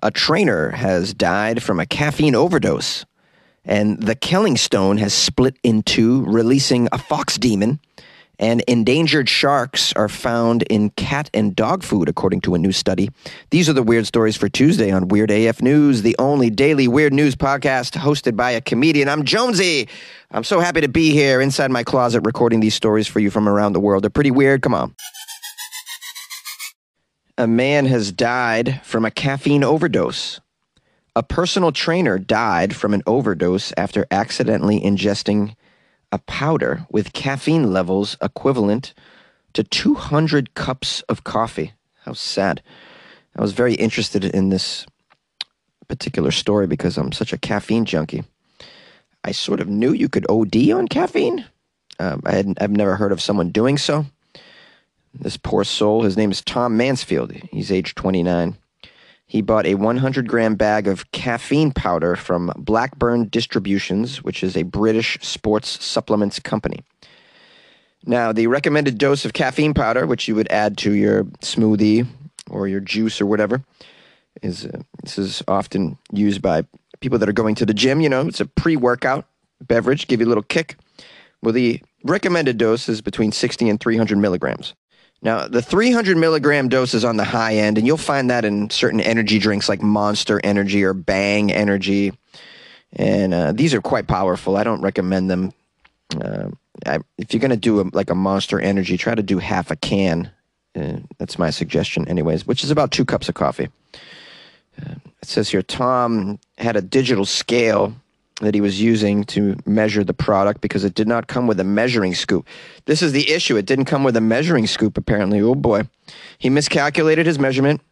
A trainer has died from a caffeine overdose, and the Killing Stone has split in two, releasing a fox demon, and endangered sharks are found in cat and dog food, according to a new study. These are the weird stories for Tuesday on Weird AF News, the only daily weird news podcast hosted by a comedian. I'm Jonesy. I'm so happy to be here inside my closet recording these stories for you from around the world. They're pretty weird. Come on. A man has died from a caffeine overdose. A personal trainer died from an overdose after accidentally ingesting a powder with caffeine levels equivalent to 200 cups of coffee. How sad. I was very interested in this particular story because I'm such a caffeine junkie. I sort of knew you could OD on caffeine. I've never heard of someone doing so. This poor soul, his name is Tom Mansfield. He's age 29. He bought a 100-gram bag of caffeine powder from Blackburn Distributions, which is a British sports supplements company. Now, the recommended dose of caffeine powder, which you would add to your smoothie or your juice or whatever, this is often used by people that are going to the gym. You know, it's a pre-workout beverage, give you a little kick. Well, the recommended dose is between 60 and 300 milligrams. Now, the 300 milligram dose is on the high end, and you'll find that in certain energy drinks like Monster Energy or Bang Energy. And these are quite powerful. I don't recommend them. If you're going to do a Monster Energy, try to do half a can. That's my suggestion anyways, which is about 2 cups of coffee. It says here, Tom had a digital scale that he was using to measure the product because it did not come with a measuring scoop. This is the issue. It didn't come with a measuring scoop, apparently. Oh, boy. He miscalculated his measurement.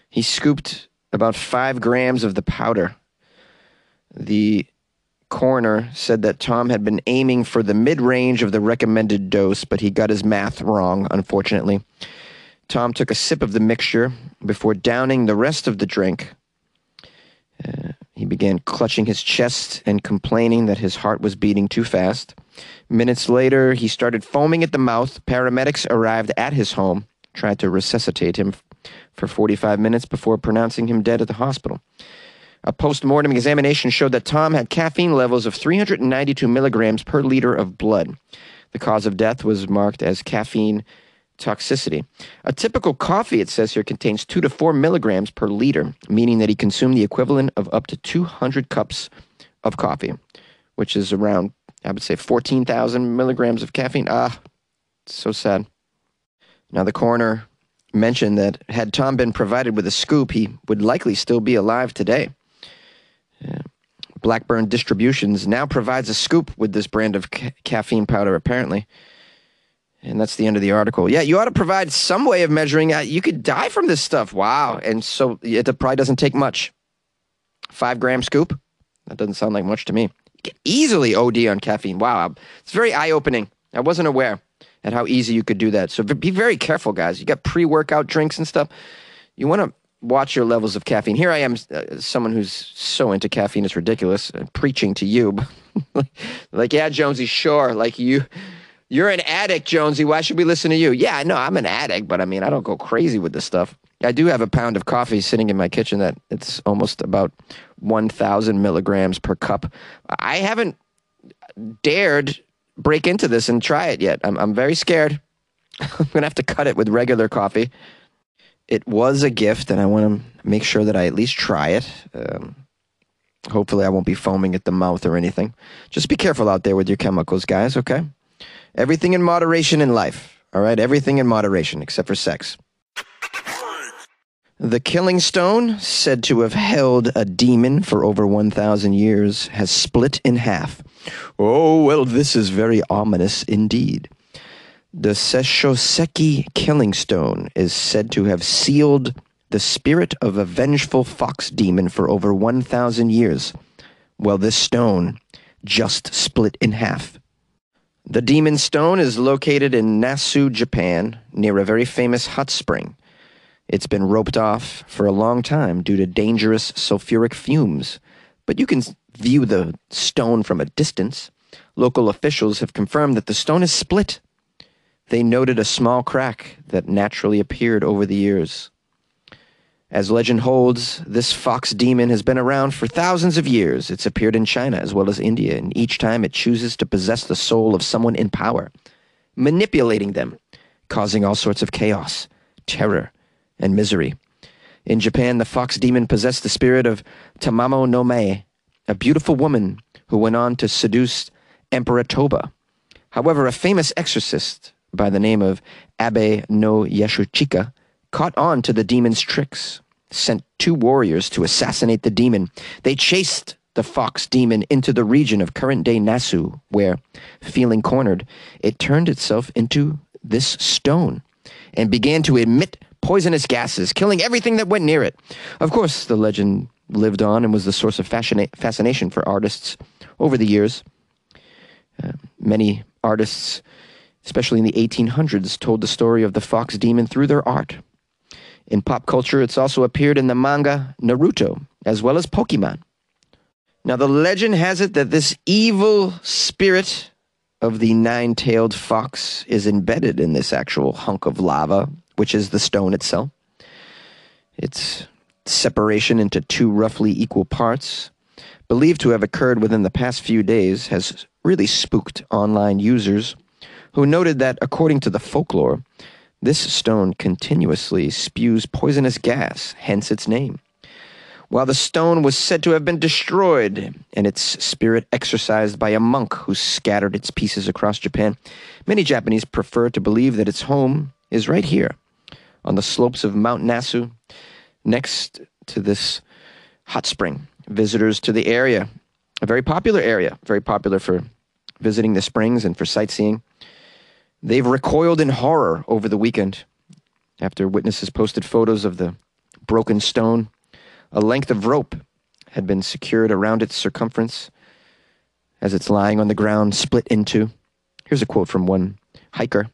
He scooped about 5 grams of the powder. The coroner said that Tom had been aiming for the mid-range of the recommended dose, but he got his math wrong, unfortunately. Tom took a sip of the mixture before downing the rest of the drink. He began clutching his chest and complaining that his heart was beating too fast. Minutes later, he started foaming at the mouth. Paramedics arrived at his home, tried to resuscitate him for 45 minutes before pronouncing him dead at the hospital. A post-mortem examination showed that Tom had caffeine levels of 392 milligrams per liter of blood. The cause of death was marked as caffeine toxicity. A typical coffee, it says here, contains 2 to 4 milligrams per liter, meaning that he consumed the equivalent of up to 200 cups of coffee, which is around, I would say, 14,000 milligrams of caffeine. So sad. Now, the coroner mentioned that had Tom been provided with a scoop, he would likely still be alive today. Blackburn Distributions now provides a scoop with this brand of caffeine powder, apparently. And that's the end of the article. Yeah, you ought to provide some way of measuring. You could die from this stuff. Wow. And so it probably doesn't take much. 5-gram scoop? That doesn't sound like much to me. You can easily OD on caffeine. Wow. It's very eye-opening. I wasn't aware at how easy you could do that. So be very careful, guys. You got pre-workout drinks and stuff. You want to watch your levels of caffeine. Here I am, someone who's so into caffeine, it's ridiculous. Preaching to you. Like, yeah, Jonesy, sure. Like, You're an addict, Jonesy. Why should we listen to you? Yeah, I know I'm an addict, but I mean, I don't go crazy with this stuff. I do have a pound of coffee sitting in my kitchen that it's almost about 1,000 milligrams per cup. I haven't dared break into this and try it yet. I'm very scared. I'm going to have to cut it with regular coffee. It was a gift, and I want to make sure that I at least try it. Hopefully, I won't be foaming at the mouth or anything. Just be careful out there with your chemicals, guys, okay? Everything in moderation in life, all right? Everything in moderation, except for sex. The Killing Stone, said to have held a demon for over 1,000 years, has split in half. Oh, well, this is very ominous indeed. The Seshoseki Killing Stone is said to have sealed the spirit of a vengeful fox demon for over 1,000 years. Well, this stone just split in half. The Demon Stone is located in Nasu, Japan, near a very famous hot spring. It's been roped off for a long time due to dangerous sulfuric fumes, but you can view the stone from a distance. Local officials have confirmed that the stone is split. They noted a small crack that naturally appeared over the years. As legend holds, this fox demon has been around for thousands of years. It's appeared in China as well as India, and each time it chooses to possess the soul of someone in power, manipulating them, causing all sorts of chaos, terror, and misery. In Japan, the fox demon possessed the spirit of Tamamo no Mae, a beautiful woman who went on to seduce Emperor Toba. However, a famous exorcist by the name of Abe no Yashuchika caught on to the demon's tricks, sent 2 warriors to assassinate the demon. They chased the fox demon into the region of current-day Nasu, where, feeling cornered, it turned itself into this stone and began to emit poisonous gases, killing everything that went near it. Of course, the legend lived on and was the source of fascination for artists over the years. Many artists, especially in the 1800s, told the story of the fox demon through their art. In pop culture, it's also appeared in the manga Naruto, as well as Pokemon. Now, the legend has it that this evil spirit of the 9-tailed fox is embedded in this actual hunk of lava, which is the stone itself. Its separation into 2 roughly equal parts, believed to have occurred within the past few days, has really spooked online users who noted that, according to the folklore, this stone continuously spews poisonous gas, hence its name. While the stone was said to have been destroyed and its spirit exorcised by a monk who scattered its pieces across Japan, many Japanese prefer to believe that its home is right here, on the slopes of Mount Nasu, next to this hot spring. Visitors to the area, a very popular area, very popular for visiting the springs and for sightseeing, they've recoiled in horror over the weekend after witnesses posted photos of the broken stone. A length of rope had been secured around its circumference as it's lying on the ground, split in 2. Here's a quote from one hiker.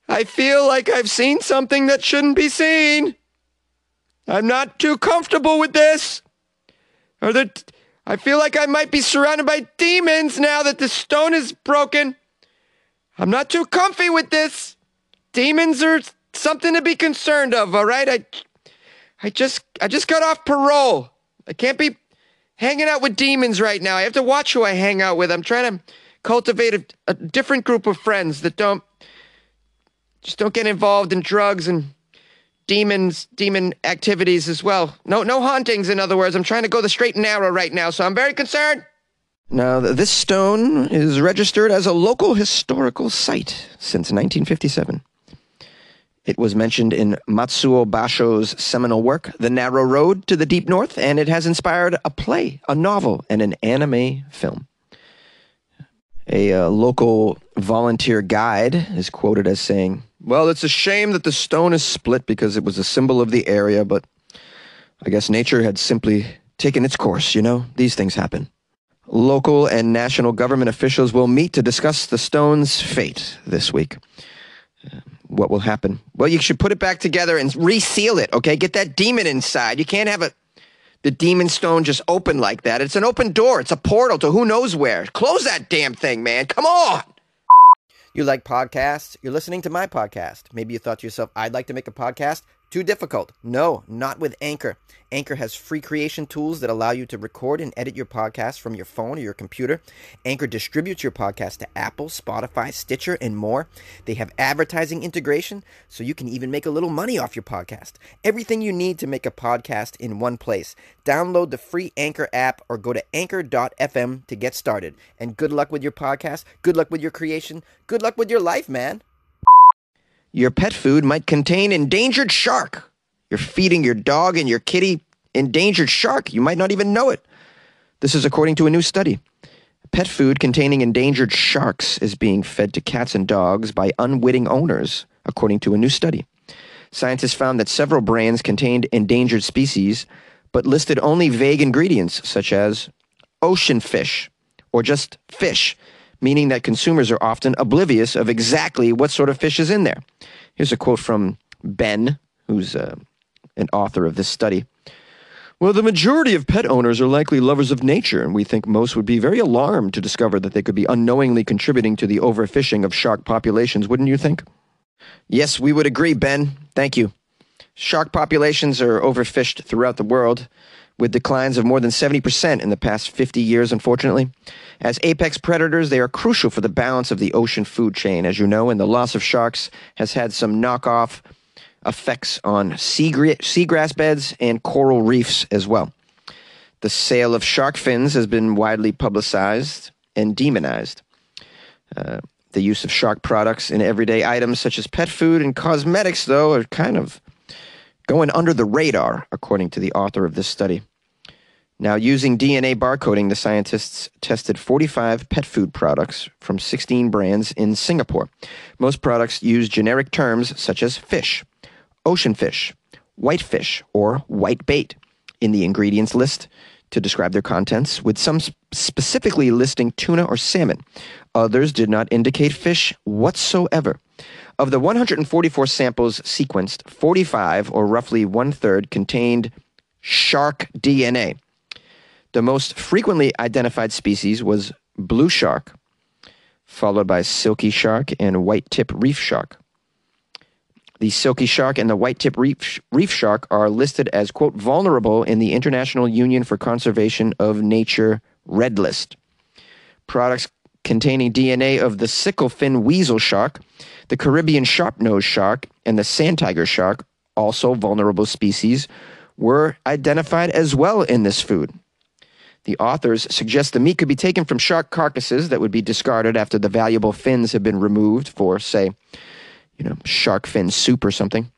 "I feel like I've seen something that shouldn't be seen. I'm not too comfortable with this. I feel like I might be surrounded by demons now that the stone is broken. I'm not too comfy with this. Demons are something to be concerned of, all right? I just got off parole. I can't be hanging out with demons right now. I have to watch who I hang out with. I'm trying to cultivate a different group of friends that don't get involved in drugs and demon activities as well. No hauntings, in other words. I'm trying to go the straight and narrow right now, so I'm very concerned." Now, this stone is registered as a local historical site since 1957. It was mentioned in Matsuo Basho's seminal work, The Narrow Road to the Deep North, and it has inspired a play, a novel, and an anime film. A local volunteer guide is quoted as saying, "Well, it's a shame that the stone is split because it was a symbol of the area, but I guess nature had simply taken its course, These things happen." Local and national government officials will meet to discuss the stone's fate this week. What will happen? Well, you should put it back together and reseal it, okay? Get that demon inside. You can't have the demon stone just open like that. It's an open door. It's a portal to who knows where. Close that damn thing, man. Come on! You like podcasts? You're listening to my podcast. Maybe you thought to yourself, I'd like to make a podcast. Too difficult. No, not with Anchor. Anchor has free creation tools that allow you to record and edit your podcast from your phone or your computer. Anchor distributes your podcast to Apple, Spotify, Stitcher, and more. They have advertising integration, so you can even make a little money off your podcast. Everything you need to make a podcast in one place. Download the free Anchor app or go to anchor.fm to get started. And good luck with your podcast. Good luck with your creation. Good luck with your life, man. Your pet food might contain endangered shark. You're feeding your dog and your kitty endangered shark. You might not even know it. This is according to a new study. Pet food containing endangered sharks is being fed to cats and dogs by unwitting owners, according to a new study. Scientists found that several brands contained endangered species, but listed only vague ingredients such as ocean fish or just fish, meaning that consumers are often oblivious of exactly what sort of fish is in there. Here's a quote from Ben, who's an author of this study. "Well, the majority of pet owners are likely lovers of nature, and we think most would be very alarmed to discover that they could be unknowingly contributing to the overfishing of shark populations, wouldn't you think?" Yes, we would agree, Ben. Thank you. Shark populations are overfished throughout the world, with declines of more than 70% in the past 50 years, unfortunately. As apex predators, they are crucial for the balance of the ocean food chain, as you know, and the loss of sharks has had some knockoff effects on seagrass beds and coral reefs as well. The sale of shark fins has been widely publicized and demonized. The use of shark products in everyday items such as pet food and cosmetics, though, are kind of going under the radar, according to the author of this study. Now, using DNA barcoding, the scientists tested 45 pet food products from 16 brands in Singapore. Most products use generic terms such as fish, ocean fish, whitefish, or white bait in the ingredients list to describe their contents, with some specifically listing tuna or salmon. Others did not indicate fish whatsoever. Of the 144 samples sequenced, 45, or roughly one-third, contained shark DNA. The most frequently identified species was blue shark, followed by silky shark and white-tip reef shark. The silky shark and the white-tip reef shark are listed as, quote, vulnerable in the International Union for Conservation of Nature Red List. Products containing DNA of the sickle-fin weasel shark, the Caribbean sharp-nosed shark, and the sand tiger shark, also vulnerable species, were identified as well in this food. The authors suggest the meat could be taken from shark carcasses that would be discarded after the valuable fins have been removed for, say, shark fin soup or something.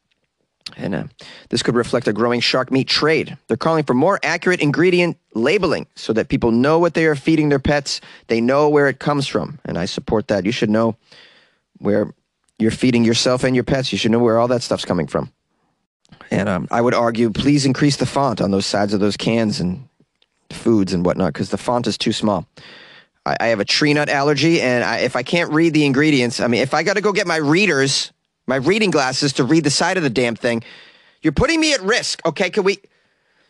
And this could reflect a growing shark meat trade. They're calling for more accurate ingredient labeling so that people know what they are feeding their pets. They know where it comes from. And I support that. You should know where you're feeding yourself and your pets. You should know where all that stuff's coming from. And I would argue, please increase the font on those sides of those cans and foods and whatnot, because the font is too small. I have a tree nut allergy, and if I can't read the ingredients, if I got to go get my reading glasses to read the side of the damn thing, you're putting me at risk, okay? Can we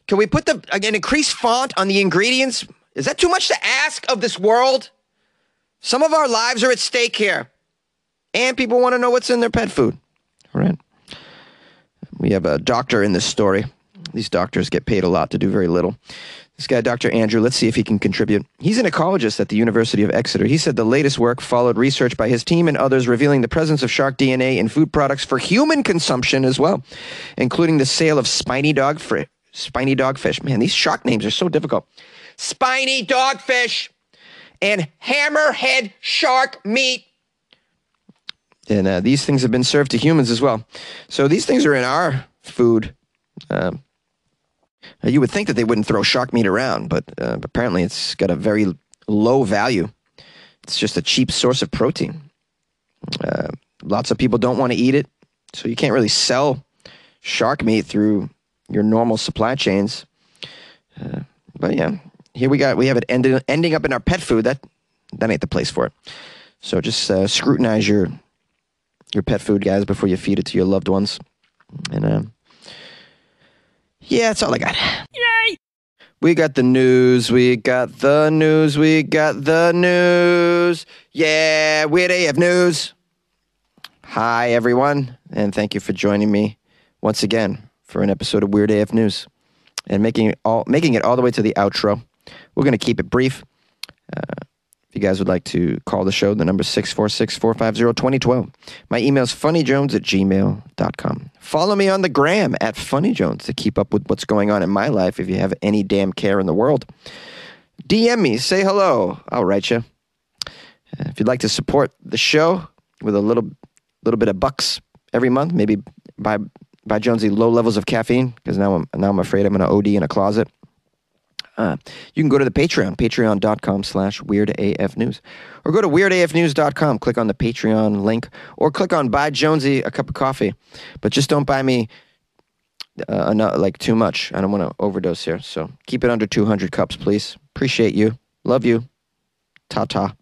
put an increased font on the ingredients? Is that too much to ask of this world? Some of our lives are at stake here, and people want to know what's in their pet food. All right. We have a doctor in this story. These doctors get paid a lot to do very little. This guy, Dr. Andrew, let's see if he can contribute. He's an ecologist at the University of Exeter. He said the latest work followed research by his team and others revealing the presence of shark DNA in food products for human consumption as well, including the sale of spiny dogfish. Man, these shark names are so difficult. Spiny dogfish and hammerhead shark meat. And these things have been served to humans as well. So these things are in our food. You would think that they wouldn't throw shark meat around, but apparently it's got a very low value. It's just a cheap source of protein. Lots of people don't want to eat it, so you can't really sell shark meat through your normal supply chains. But yeah, here we have it ending up in our pet food. That ain't the place for it. So just scrutinize your pet food, guys, before you feed it to your loved ones. And yeah, that's all I got. Yay! We got the news. Yeah, Weird AF News. Hi, everyone, and thank you for joining me once again for an episode of Weird AF News and making it all the way to the outro. We're going to keep it brief. If you guys would like to call the show, the number is 646-450-2012. My email is funnyjones@gmail.com. Follow me on the gram at funnyjones to keep up with what's going on in my life if you have any damn care in the world. DM me, say hello. I'll write you. If you'd like to support the show with a little bit of bucks every month, maybe buy Jonesy low levels of caffeine, because now I'm afraid I'm going to OD in a closet. You can go to the Patreon, patreon.com/weirdafnews. Or go to weirdafnews.com, click on the Patreon link, or click on Buy Jonesy a cup of coffee. But just don't buy me too much. I don't want to overdose here. So keep it under 200 cups, please. Appreciate you. Love you. Ta-ta.